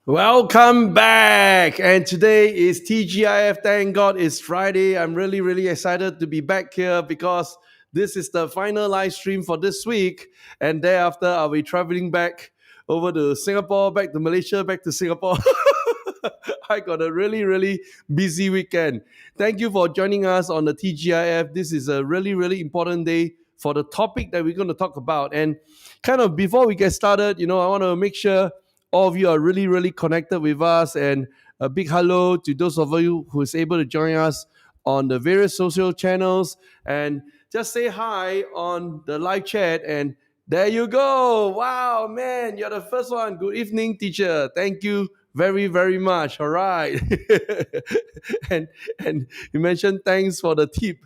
Welcome back. And today is TGIF. Thank God it's Friday. I'm really, really excited to be back here because this is the final live stream for this week. And thereafter, I'll be traveling back over to Singapore, back to Malaysia, back to Singapore. I got a really, really busy weekend. Thank you for joining us on the TGIF. This is a really, really important day for the topic that we're going to talk about. And kind of before we get started, I want to make sure all of you are really, really connected with us. And a big hello to those of you who is able to join us on the various social channels. And just say hi on the live chat. And there you go. Wow, man, you're the first one. Good evening, teacher. Thank you very, very much. All right. and you mentioned thanks for the tip.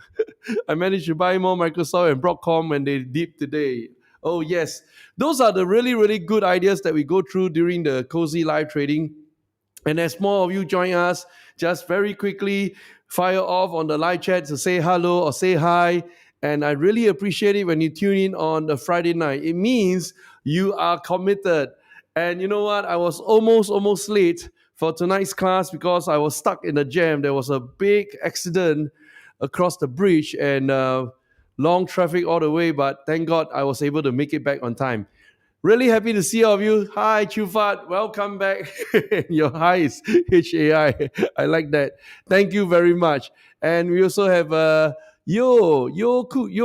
I managed to buy more Microsoft and Broadcom when they dipped today. Oh, yes. Those are the really, really good ideas that we go through during the cozy live trading. And as more of you join us, just very quickly fire off on the live chat to say hello or say hi. And I really appreciate it when you tune in on the Friday night. It means you are committed. And you know what? I was almost late for tonight's class because I was stuck in a jam. There was a big accident across the bridge and long traffic all the way. But thank God I was able to make it back on time. Really happy to see all of you. Hi, Chufat. Welcome back. Your hi is HAI. I like that. Thank you very much. And we also have Yo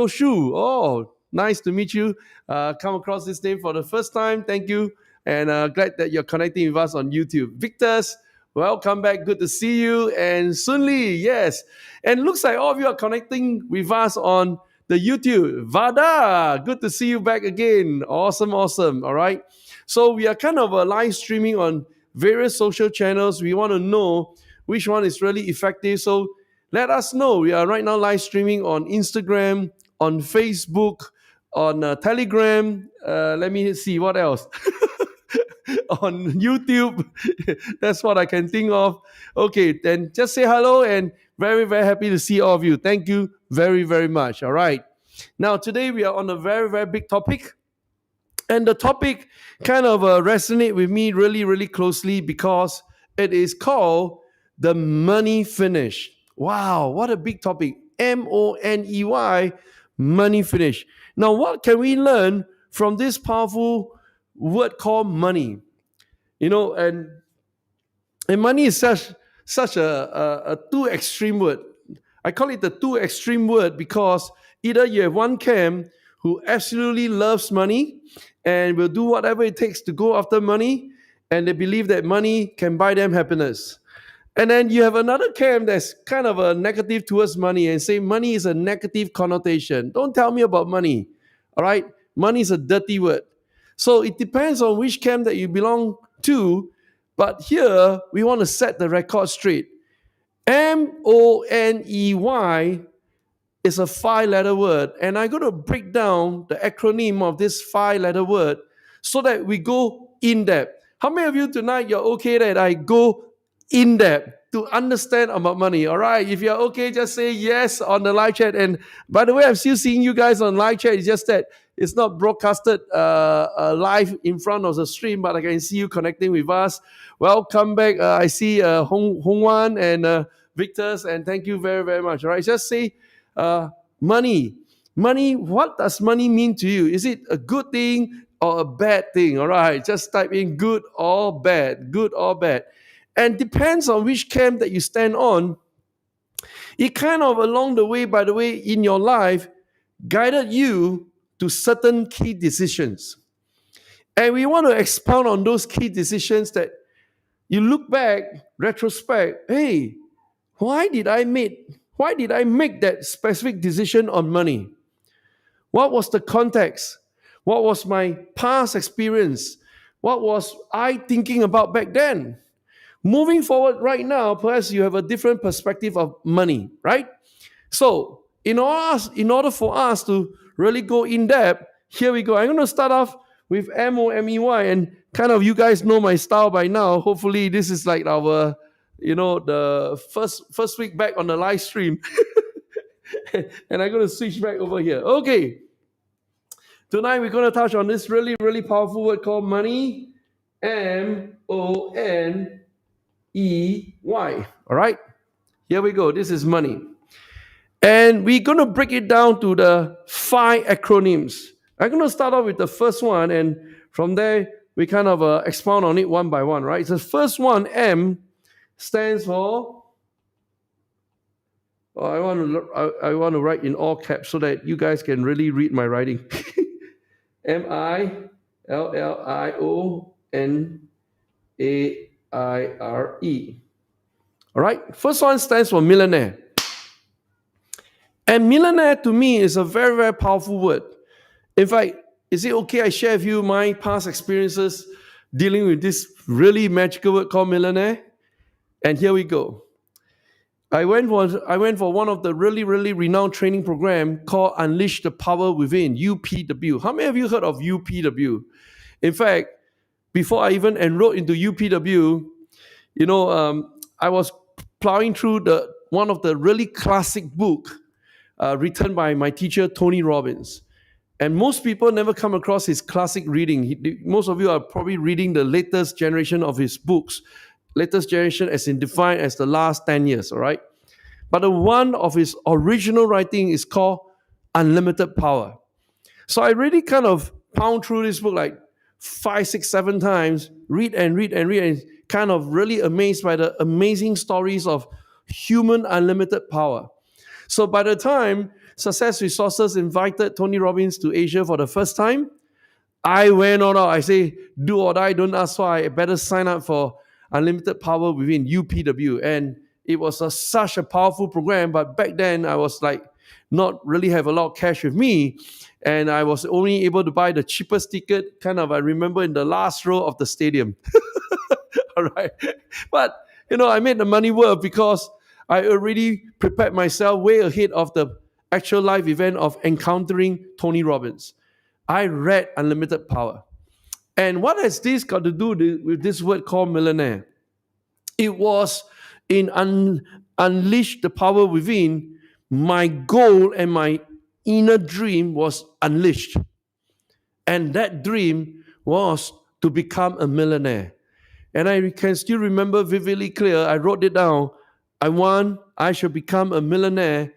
Shu. Oh, nice to meet you. Come across this name for the first time. Thank you. And glad that you're connecting with us on YouTube. Victor's, welcome back. Good to see you. And Sun Lee, yes. And looks like all of you are connecting with us on the YouTube. Vada, good to see you back again. Awesome. All right. So we are kind of live streaming on various social channels. We want to know which one is really effective. So let us know. We are right now live streaming on Instagram, on Facebook, on Telegram. Let me see what else. On YouTube. That's what I can think of. Okay, then just say hello and very, very happy to see all of you. Thank you very, very much. All right. Now, today we are on a very, very big topic. And the topic kind of resonate with me really, really closely because it is called the money finish. Wow, what a big topic. Money, money finish. Now, what can we learn from this powerful word called money? And money is such a too extreme word. I call it the too extreme word because either you have one camp who absolutely loves money and will do whatever it takes to go after money, and they believe that money can buy them happiness. And then you have another camp that's kind of a negative towards money and say money is a negative connotation. Don't tell me about money. All right? Money is a dirty word. So it depends on which camp that you belong to. But here we want to set the record straight. Money is a 5-letter word, and I'm going to break down the acronym of this 5-letter word so that we go in depth. How many of you tonight you're okay that I go in depth to understand about money? All right, if you're okay, just say yes on the live chat. And by the way, I'm still seeing you guys on live chat. It's just that it's not broadcasted live in front of the stream, but I can see you connecting with us. Welcome back. I see Hong Wan and Victor's, and thank you very, very much. All right, just say money. Money, what does money mean to you? Is it a good thing or a bad thing? All right, just type in good or bad. Good or bad. And depends on which camp that you stand on. It kind of along the way, by the way, in your life, guided you to certain key decisions. And we want to expound on those key decisions that you look back, retrospect, hey, why did I make that specific decision on money? What was the context? What was my past experience? What was I thinking about back then? Moving forward right now, perhaps you have a different perspective of money, right? So, in order for us to really go in depth, here we go. I'm going to start off with MOMEY, and kind of you guys know my style by now. Hopefully, this is like our, the first week back on the live stream. And I'm going to switch back over here. Okay. Tonight, we're going to touch on this really, really powerful word called money. Money. All right, here we go. This is money. And we're going to break it down to the 5 acronyms. I'm going to start off with the first one, and from there, we kind of expound on it one by one, right? So the first one, M, stands for, I want to write in all caps so that you guys can really read my writing. Millionaire. All right, first one stands for millionaire. And millionaire to me is a very, very powerful word. In fact, is it okay I share with you my past experiences dealing with this really magical word called millionaire? And here we go. I went for one of the really, really renowned training program called Unleash the Power Within, UPW. How many of you heard of UPW? In fact, before I even enrolled into UPW, I was plowing through one of the really classic book written by my teacher, Tony Robbins. And most people never come across his classic reading. Most of you are probably reading the latest generation of his books. Latest generation as in defined as the last 10 years, all right? But the one of his original writing is called Unlimited Power. So I really kind of pound through this book like 5, 6, 7 times, read and kind of really amazed by the amazing stories of human unlimited power. So by the time Success Resources invited Tony Robbins to Asia for the first time, I went on out. I say, do or die, don't ask why. I better sign up for Unlimited Power Within UPW. And it was such a powerful program. But back then, I was like, not really have a lot of cash with me. And I was only able to buy the cheapest ticket, kind of, I remember, in the last row of the stadium. All right. But, I made the money work because I already prepared myself way ahead of the actual live event of encountering Tony Robbins. I read Unlimited Power. And what has this got to do with this word called millionaire? It was in Unleash the Power Within, my goal and my inner dream was unleashed. And that dream was to become a millionaire. And I can still remember vividly clear, I wrote it down. I should become a millionaire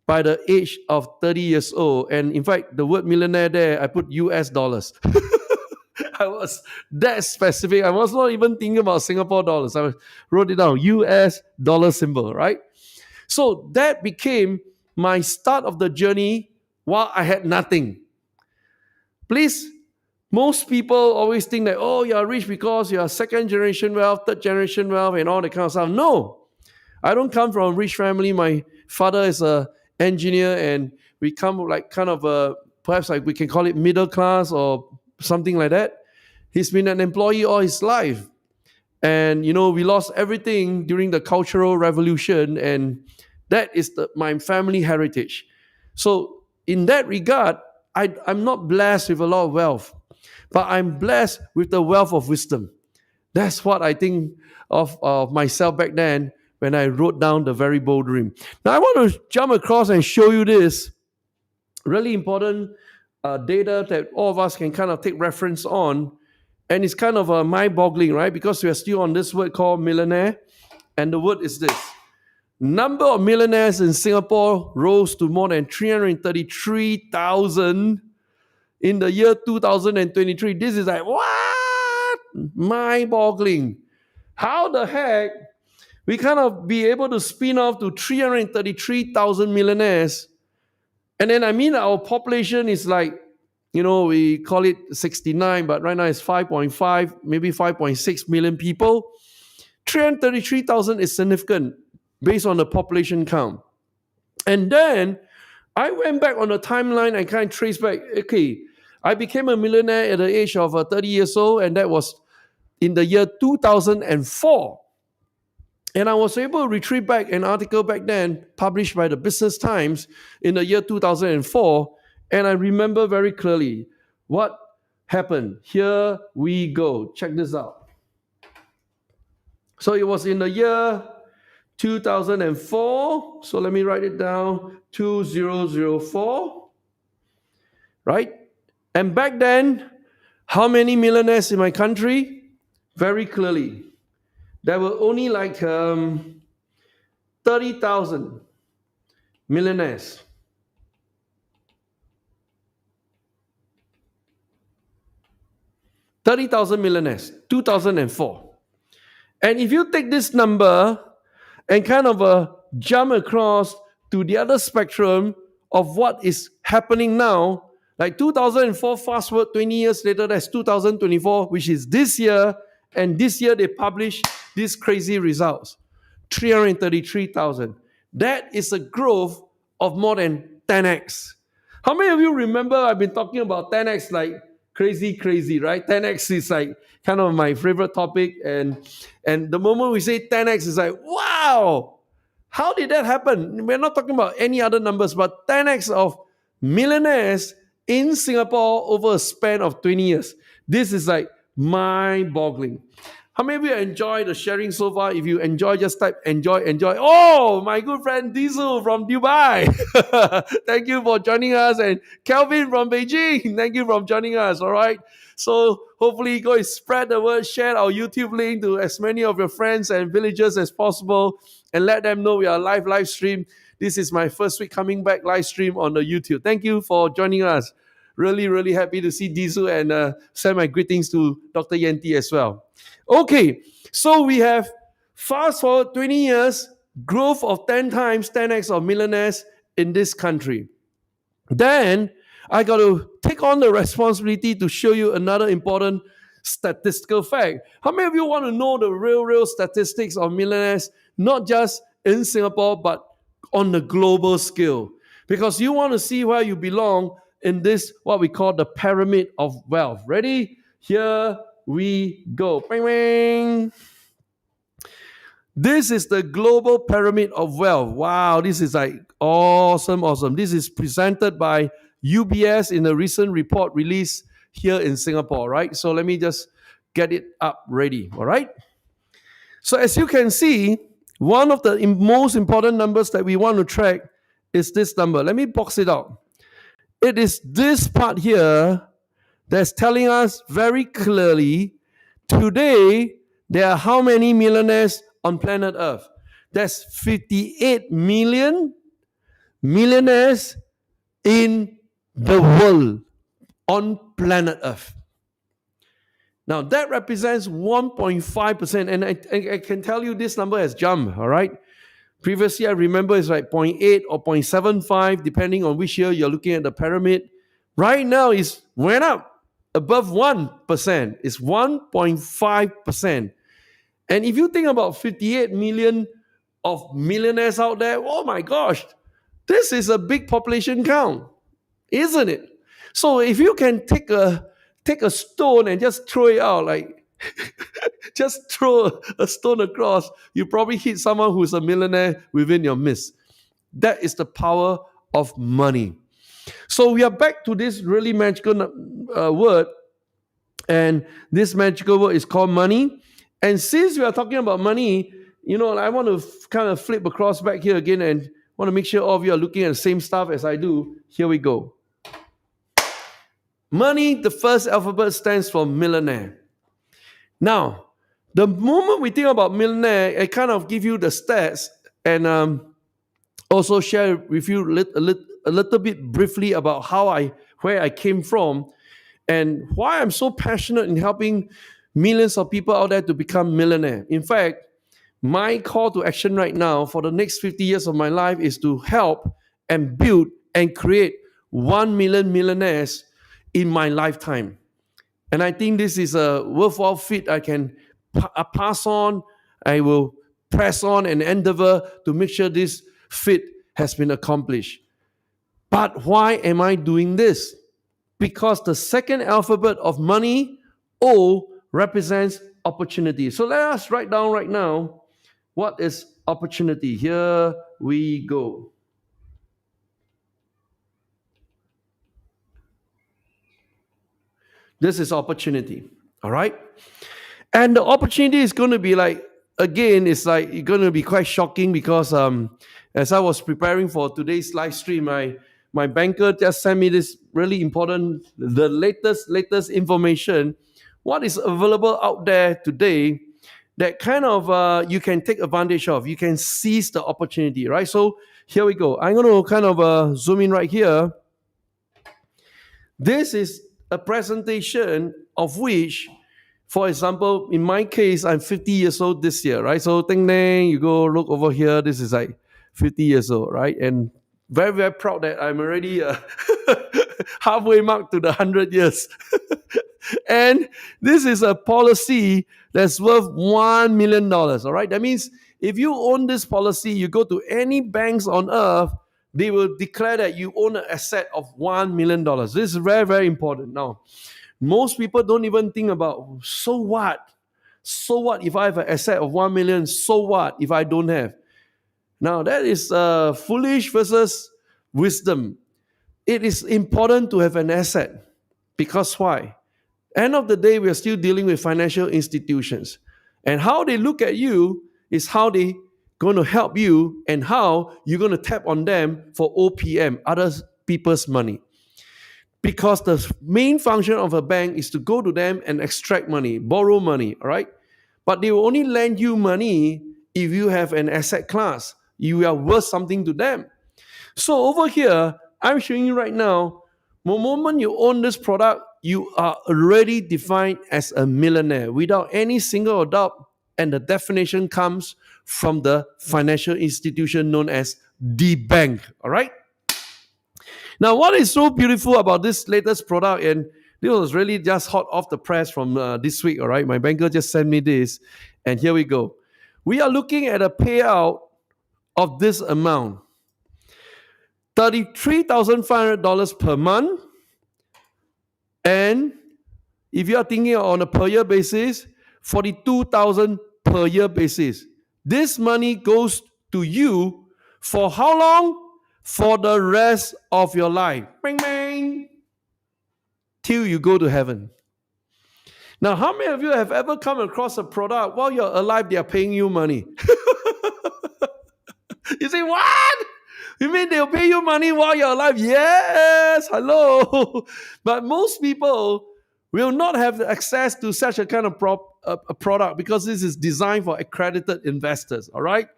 by the age of 30 years old. And in fact, the word millionaire there, I put US dollars. I was that specific. I was not even thinking about Singapore dollars. I wrote it down, US dollar symbol, right? So that became my start of the journey while I had nothing. Please, most people always think that, oh, you're rich because you're second generation wealth, third generation wealth, and all that kind of stuff. No, I don't come from a rich family. My father is an engineer, and we come like kind of perhaps like we can call it middle class or something like that. He's been an employee all his life. And, we lost everything during the Cultural Revolution, and that is my family heritage. So in that regard, I'm not blessed with a lot of wealth, but I'm blessed with the wealth of wisdom. That's what I think of myself back then when I wrote down the very bold dream. Now, I want to jump across and show you this really important data that all of us can kind of take reference on. And it's kind of mind-boggling, right? Because we are still on this word called millionaire. And the word is this. Number of millionaires in Singapore rose to more than 333,000 in the year 2023. This is like, what? Mind-boggling. How the heck we kind of be able to spin off to 333,000 millionaires? And then, our population is like, we call it 69, but right now it's 5.5, maybe 5.6 million people. 333,000 is significant based on the population count. And then I went back on the timeline and kind of traced back. Okay, I became a millionaire at the age of 30 years old, and that was in the year 2004. And I was able to retrieve back an article back then published by the Business Times in the year 2004. And I remember very clearly what happened. Here we go. Check this out. So it was in the year 2004. So let me write it down. 2004. Right? And back then, how many millionaires in my country? very clearly. There were only like 30,000 millionaires. 30,000 millionaires, 2004. And if you take this number and kind of jump across to the other spectrum of what is happening now, like 2004, fast forward 20 years later, that's 2024, which is this year. And this year they publish these crazy results, 333,000. That is a growth of more than 10x. How many of you remember I've been talking about 10x like crazy, right? 10x is like kind of my favorite topic. And the moment we say 10x, is like, wow, how did that happen? We're not talking about any other numbers, but 10x of millionaires in Singapore over a span of 20 years. This is like mind-boggling. How many of you enjoy the sharing so far? If you enjoy, just type enjoy. Oh, my good friend Diesel from Dubai. Thank you for joining us. And Kelvin from Beijing. Thank you for joining us. All right. So hopefully go and spread the word, share our YouTube link to as many of your friends and villagers as possible, and let them know we are live stream. This is my first week coming back live stream on the YouTube. Thank you for joining us. Really happy to see Diesel, and send my greetings to Dr. Yanti as well. Okay, so we have fast forward 20 years, growth of 10 times, 10x of millionaires in this country. Then I got to take on the responsibility to show you another important statistical fact. How many of you want to know the real statistics of millionaires, not just in Singapore, but on the global scale? Because you want to see where you belong in this, what we call the pyramid of wealth. Ready? Here we go. Bang, bang. This is the global pyramid of wealth. Wow, this is like awesome. This is presented by UBS in a recent report released here in Singapore, right? So let me just get it up ready, all right? So as you can see, one of the most important numbers that we want to track is this number. Let me box it out. It is this part here that's telling us very clearly today there are how many millionaires on planet Earth? There's 58 million millionaires in the world on planet Earth. Now that represents 1.5%, and I can tell you this number has jumped, all right? Previously, I remember it's like 0.8 or 0.75, depending on which year you're looking at the pyramid. Right now, it's went up above 1%. It's 1.5%. And if you think about 58 million of millionaires out there, oh my gosh, this is a big population count, isn't it? So if you can take a stone and just throw it out, like just throw a stone across, you probably hit someone who's a millionaire within your midst. That is the power of money. So we are back to this really magical word, and this magical word is called money. And since we are talking about money, I want to kind of flip across back here again and want to make sure all of you are looking at the same stuff as I do. Here we go. Money, the first alphabet stands for millionaire. Now, the moment we think about millionaire, I kind of give you the stats and also share with you a little bit briefly about where I came from and why I'm so passionate in helping millions of people out there to become millionaire. In fact, my call to action right now for the next 50 years of my life is to help and build and create 1 million millionaires in my lifetime. And I think this is a worthwhile feat I can pass on. I will press on and endeavor to make sure this feat has been accomplished. But why am I doing this? Because the second alphabet of money, O, represents opportunity. So let us write down right now, what is opportunity? Here we go. This is opportunity, all right? And the opportunity is going to be like, again, it's like going to be quite shocking because as I was preparing for today's live stream, my banker just sent me this really important, the latest information, what is available out there today that kind of you can take advantage of. You can seize the opportunity, right? So here we go. I'm going to kind of zoom in right here. This is a presentation of which, for example, in my case, I'm 50 years old this year, right? So ding ding, you go look over here. This is like 50 years old, right? And very, very proud that I'm already halfway mark to the 100 years. And this is a policy that's worth $1 million, all right? That means if you own this policy, you go to any banks on earth, they will declare that you own an asset of $1 million. This is very, very important. Now, most people don't even think about, so what? So what if I have an asset of 1 million? So what if I don't have? Now, that is foolish versus wisdom. It is important to have an asset. Because why? End of the day, we are still dealing with financial institutions. And how they look at you is how they going to help you and how you're going to tap on them for OPM, other people's money. Because the main function of a bank is to go to them and extract money, borrow money, all right? But they will only lend you money if you have an asset class. You are worth something to them. So over here, I'm showing you right now, the moment you own this product, you are already defined as a millionaire without any single doubt. And the definition comes from the financial institution known as the bank, all right? Now, what is so beautiful about this latest product, and this was really just hot off the press from this week, all right? My banker just sent me this, and here we go. We are looking at a payout of this amount, $33,500 per month. And if you are thinking on a per year basis, $42,000 per year basis. This money goes to you for how long? For the rest of your life. Bang, bang. Till you go to heaven. Now, how many of you have ever come across a product while you're alive, they are paying you money? You say, what? You mean they'll pay you money while you're alive? Yes, hello. But most people will not have access to such a kind of a product because this is designed for accredited investors, all right?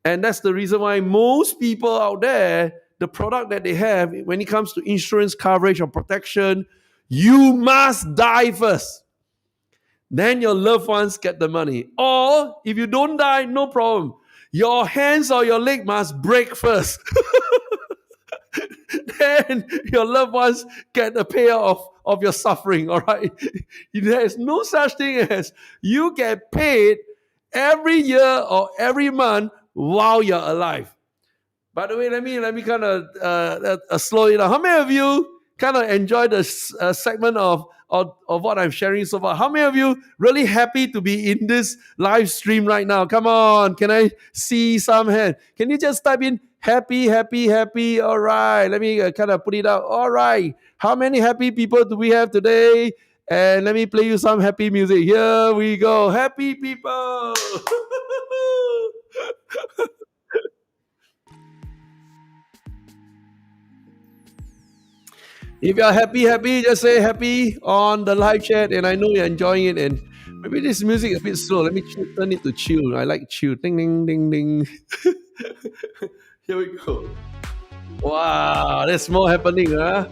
And that's the reason why most people out there, the product that they have, when it comes to insurance coverage or protection, you must die first. Then your loved ones get the money. Or if you don't die, no problem. Your hands or your leg must break first. Then your loved ones get the payoff of your suffering, all right? There is no such thing as you get paid every year or every month while you're alive. By the way, let me kind of slow it down. How many of you kind of enjoy the segment of what I'm sharing so far? How many of you really happy to be in this live stream right now? Come on, can I see some hands? Can you just type in happy, happy, happy? All right, let me kind of put it out. All right, how many happy people do we have today? And let me play you some happy music. Here we go. Happy people. If you're happy, just say happy on the live chat, and I know you're enjoying it. And maybe this music is a bit slow. Let me turn it to chill. I like chill. Ding, ding, ding, ding. Here we go. Wow, there's more happening, huh?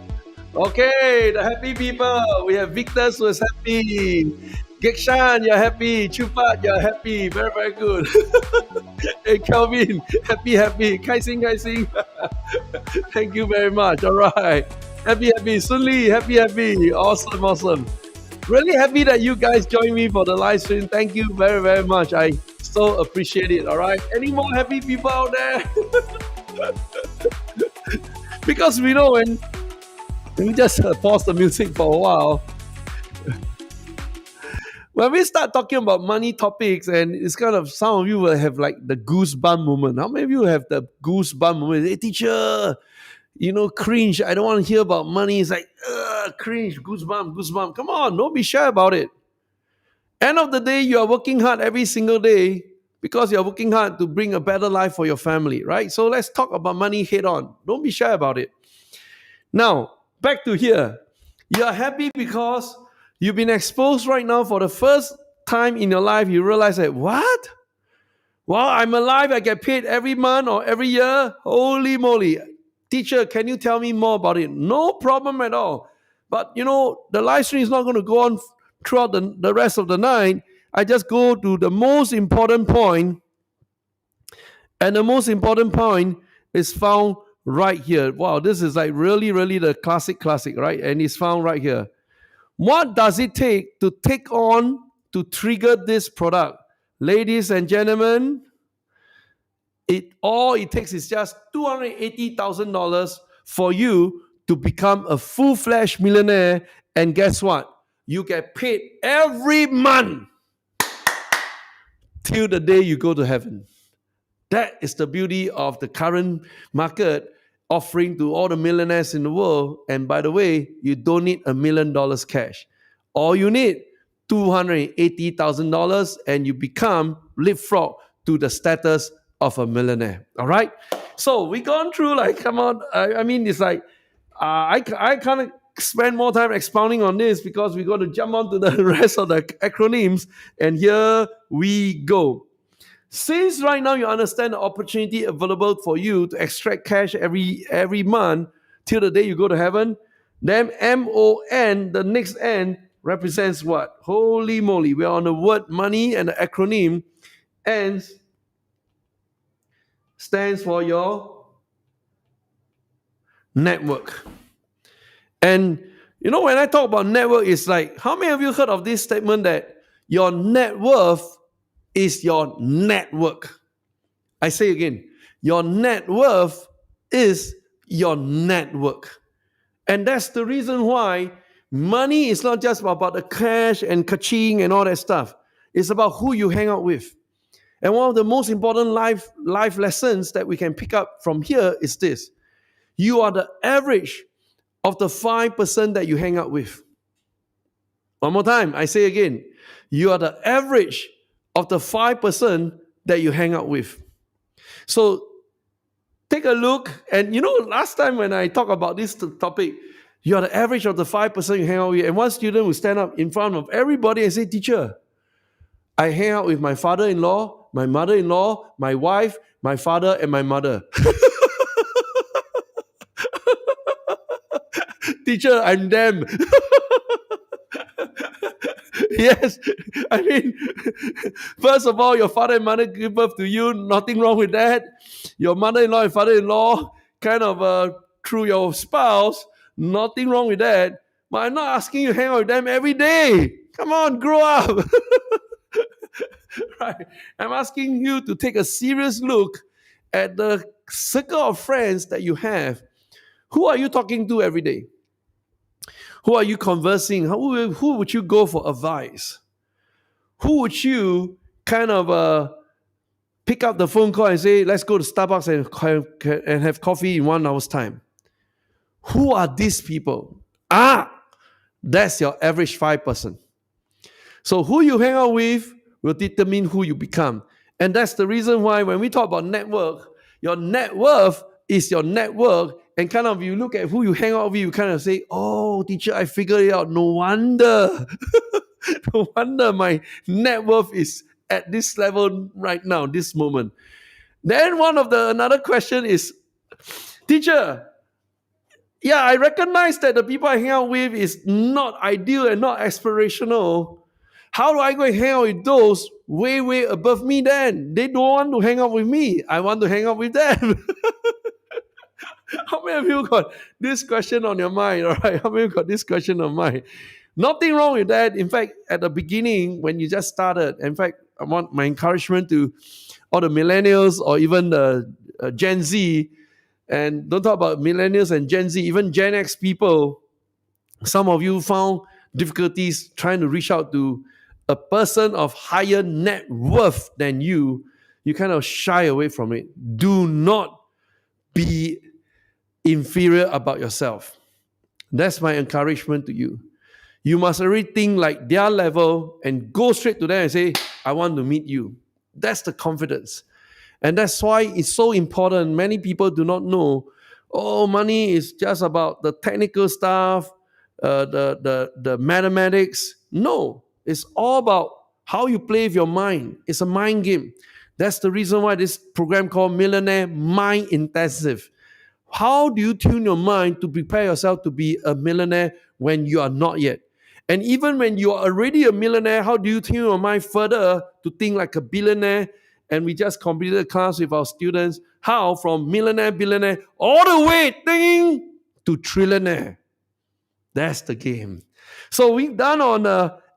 Okay, the happy people. We have Victor who is happy. Gekshan, you're happy. Chupat, you're happy. Very, very good. Hey, Kelvin, happy, happy. Kai Sing, Kai Sing. Thank you very much. All right. Happy, happy. Sunli, happy, happy. Awesome, awesome. Really happy that you guys joined me for the live stream. Thank you very, very much. I so appreciate it. All right. Any more happy people out there? Because we know when we just pause the music for a while. When we start talking about money topics, and it's kind of, some of you will have like the goosebump moment. How many of you have the goosebump moment? Hey, teacher, cringe. I don't want to hear about money. It's like, cringe, goosebump. Come on, don't be shy about it. End of the day, you are working hard every single day because you're working hard to bring a better life for your family, right? So let's talk about money head on. Don't be shy about it. Now, back to here. You're happy because You've been exposed right now for the first time in your life. You realize that, what? Well, I'm alive. I get paid every month or every year. Holy moly. Teacher, can you tell me more about it? No problem at all. But the live stream is not going to go on throughout the rest of the night. I just go to the most important point, and the most important point is found right here. Wow, this is like really, really the classic, right? And it's found right here. What does it take to trigger this product? Ladies and gentlemen, all it takes is just $280,000 for you to become a full-fledged millionaire. And guess what? You get paid every month till the day you go to heaven. That is the beauty of the current market offering to all the millionaires in the world. And by the way, you don't need $1 million cash. All you need, $280,000, and you become leapfrog to the status of a millionaire. All right? So we gone through, like, come on. I mean, it's like, I can't spend more time expounding on this because we're going to jump on to the rest of the acronyms. And here we go. Since right now you understand the opportunity available for you to extract cash every month till the day you go to heaven, then MON, the next N, represents what? Holy moly, we're on the word money, and the acronym N stands for your network. And when I talk about network, it's like, how many of you heard of this statement that your net worth is your network? I say again, your net worth is your network. And that's the reason why money is not just about the cash and kaching and all that stuff. It's about who you hang out with. And one of the most important life lessons that we can pick up from here is this. You are the average of the 5% that you hang out with. One more time, I say again, you are the average of the 5% that you hang out with. So take a look, and last time when I talk about this topic, you are the average of the 5% you hang out with, and one student will stand up in front of everybody and say, teacher, I hang out with my father-in-law, my mother-in-law, my wife, my father, and my mother. Teacher, I'm them. Yes, I mean, first of all, your father and mother give birth to you, nothing wrong with that. Your mother-in-law and father-in-law kind of through your spouse, nothing wrong with that. But I'm not asking you to hang out with them every day. Come on, grow up. Right? I'm asking you to take a serious look at the circle of friends that you have. Who are you talking to every day? Who are you conversing? Who would you go for advice? Who would you kind of pick up the phone call and say, let's go to Starbucks and have coffee in 1 hour's time? Who are these people? That's your average 5%. So who you hang out with will determine who you become. And that's the reason why when we talk about network, your net worth is your network. And kind of you look at who you hang out with, you kind of say, oh, teacher, I figured it out. No wonder. No wonder my net worth is at this level right now, this moment. Then another question is, teacher, yeah, I recognize that the people I hang out with is not ideal and not aspirational. How do I go and hang out with those way, way above me then? They don't want to hang out with me. I want to hang out with them. How many of you got this question on your mind? All right, how many of you got this question on mind? Nothing wrong with that. In fact, at the beginning, when you just started, in fact, I want my encouragement to all the millennials or even the Gen Z, and don't talk about millennials and Gen Z, even Gen X people. Some of you found difficulties trying to reach out to a person of higher net worth than you. You kind of shy away from it. Do not be inferior about yourself. That's my encouragement to you. You must already think like their level and go straight to them and say, I want to meet you. That's the confidence. And that's why it's so important. Many people do not know, money is just about the technical stuff. the mathematics. No, it's all about how you play with your mind. It's a mind game. That's the reason why this program called Millionaire Mind Intensive. How do you tune your mind to prepare yourself to be a millionaire when you are not yet? And even when you are already a millionaire, how do you tune your mind further to think like a billionaire? And we just completed a class with our students how from millionaire, billionaire, all the way ding, to trillionaire. That's the game. So we've done on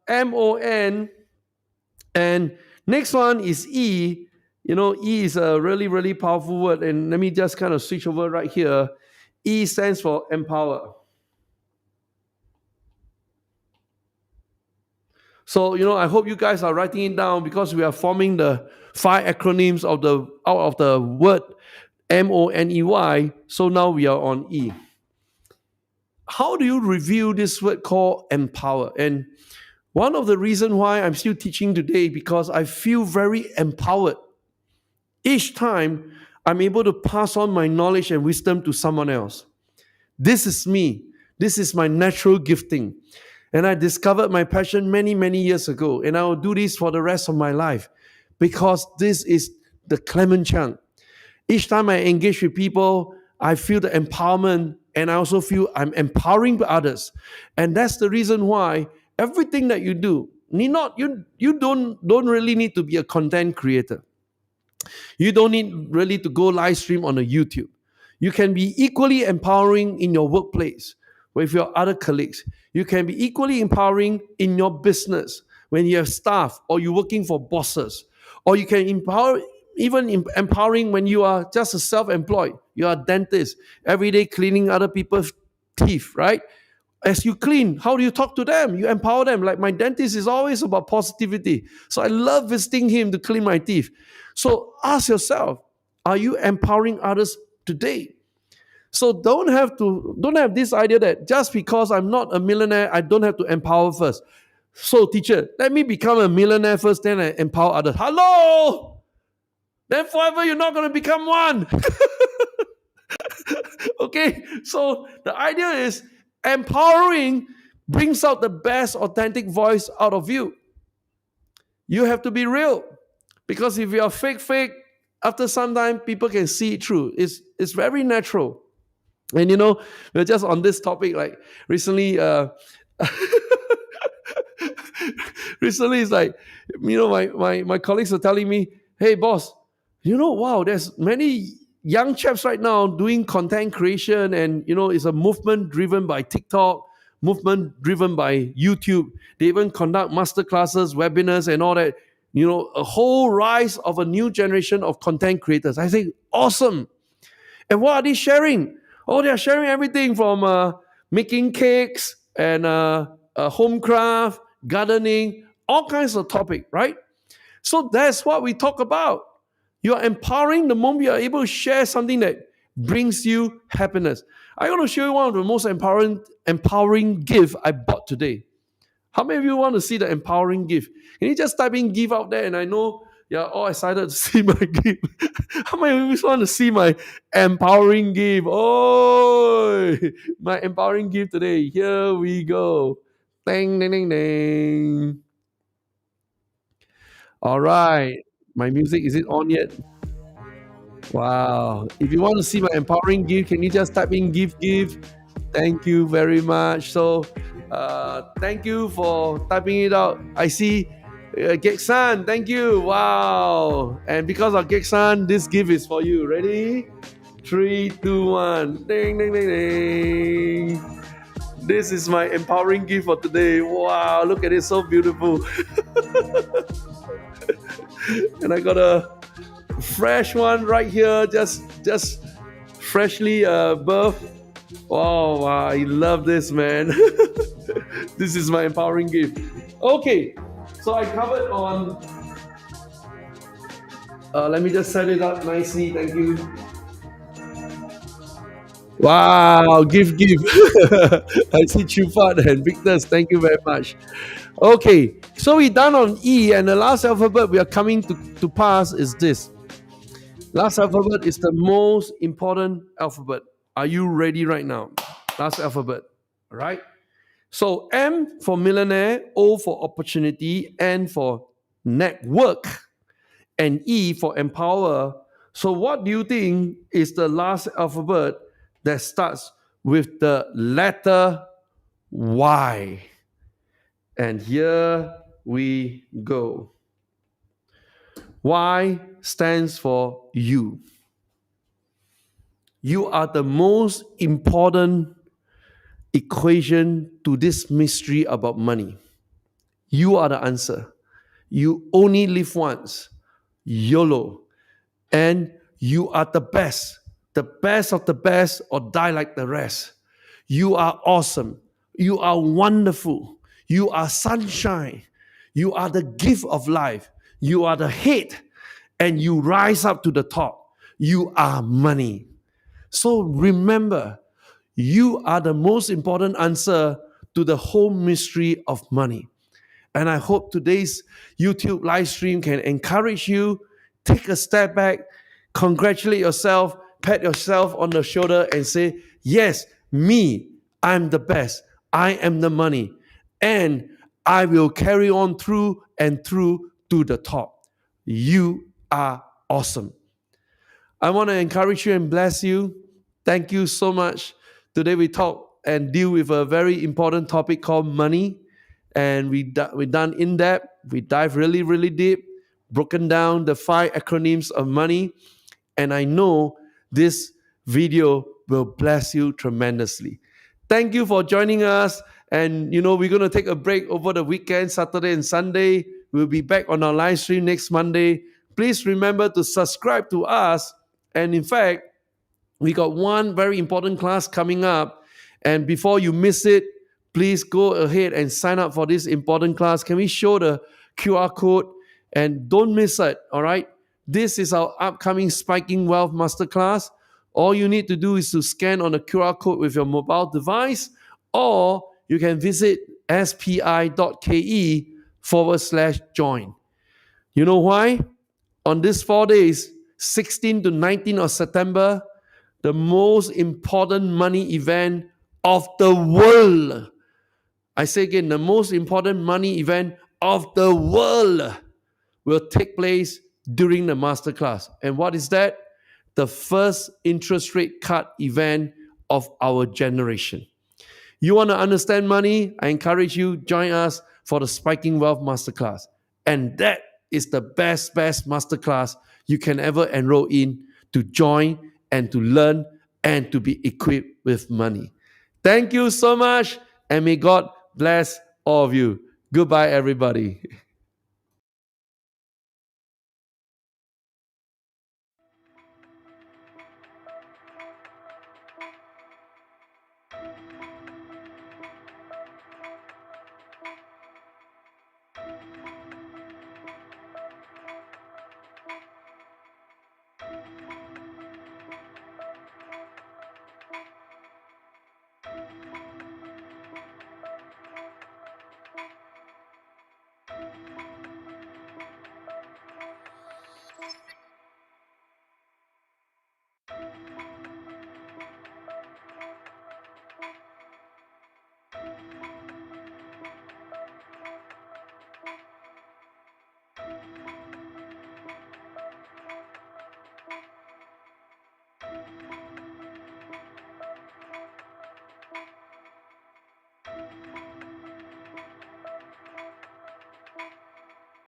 MON, and next one is E. E is a really, really powerful word. And let me just kind of switch over right here. E stands for empower. So, I hope you guys are writing it down because we are forming the 5 acronyms out of the word MONEY. So now we are on E. How do you review this word called empower? And one of the reasons why I'm still teaching today because I feel very empowered. Each time I'm able to pass on my knowledge and wisdom to someone else. This is me. This is my natural gifting. And I discovered my passion many, many years ago. And I will do this for the rest of my life because this is the Clement Chang. Each time I engage with people, I feel the empowerment and I also feel I'm empowering others. And that's the reason why everything that you do, you don't really need to be a content creator. You don't need really to go live stream on a YouTube. You can be equally empowering in your workplace with your other colleagues. You can be equally empowering in your business when you have staff or you're working for bosses. Or you can empowering when you are just a self-employed. You are a dentist, every day cleaning other people's teeth, right? As you clean, how do you talk to them? You empower them. Like my dentist is always about positivity. So I love visiting him to clean my teeth. So ask yourself, are you empowering others today? So don't have this idea that just because I'm not a millionaire, I don't have to empower first. So teacher, let me become a millionaire first, then I empower others. Hello? Then forever you're not going to become one. Okay, so the idea is empowering brings out the best authentic voice out of you. You have to be real. Because if you are fake, after some time, people can see it through. It's very natural. And we're just on this topic, like recently, recently it's like, my colleagues are telling me, hey boss, wow, there's many young chaps right now doing content creation, and it's a movement driven by TikTok, movement driven by YouTube. They even conduct masterclasses, webinars, and all that. A whole rise of a new generation of content creators. I think awesome. And what are they sharing? Oh, they are sharing everything from making cakes and home craft, gardening, all kinds of topic, right? So that's what we talk about. You are empowering the moment you are able to share something that brings you happiness. I'm going to show you one of the most empowering gift I bought today. How many of you want to see the empowering gift? Can you just type in gift out there? And I know you're all excited to see my gift. How many of you want to see my empowering gift? Oh, my empowering gift today. Here we go. Ding, ding, ding, ding. All right. My music, is it on yet? Wow. If you want to see my empowering gift, can you just type in give? Thank you very much. So, thank you for typing it out. I see Geksan, thank you. Wow. And because of Geksan, this gift is for you. Ready? 3, 2, 1. Ding, ding, ding, ding. This is my empowering gift for today. Wow, look at it, so beautiful. And I got a fresh one right here, just freshly birthed. Oh, wow, I love this, man. This is my empowering gift. Okay, so I covered on. Let me just set it up nicely. Thank you. Wow, give. I see Chufat and Victor. Thank you very much. Okay, so we're done on E, and the last alphabet we are coming to pass is this. Last alphabet is the most important alphabet. Are you ready right now? Last alphabet, all right? So M for millionaire, O for opportunity, N for network, and E for empower. So what do you think is the last alphabet that starts with the letter Y? And here we go. Y stands for you. You are the most important equation to this mystery about money. You are the answer. You only live once. YOLO. And you are the best of the best, or die like the rest. You are awesome. You are wonderful. You are sunshine. You are the gift of life. You are the head, and you rise up to the top. You are money. So remember, you are the most important answer to the whole mystery of money. And I hope today's YouTube live stream can encourage you. Take a step back, congratulate yourself, pat yourself on the shoulder, and say, yes, me, I'm the best. I am the money. And I will carry on through and through to the top. You are awesome. I want to encourage you and bless you. Thank you so much. Today we talk and deal with a very important topic called money. And we done in depth. We dive really, really deep, broken down the 5 acronyms of money. And I know this video will bless you tremendously. Thank you for joining us. And we're going to take a break over the weekend, Saturday and Sunday. We'll be back on our live stream next Monday. Please remember to subscribe to us. And in fact, we got one very important class coming up. And before you miss it, please go ahead and sign up for this important class. Can we show the QR code? And don't miss it, all right? This is our upcoming Spiking Wealth Masterclass. All you need to do is to scan on the QR code with your mobile device, or you can visit spi.ke/join. You know why? On these 4 days, 16 to 19 of September, the most important money event of the world. I say again, the most important money event of the world will take place during the masterclass. And what is that? The first interest rate cut event of our generation. You want to understand money? I encourage you, join us for the Spiking Wealth Masterclass. And that is the best masterclass you can ever enroll in to join and to learn and to be equipped with money. Thank you so much, and may God bless all of you. Goodbye, everybody.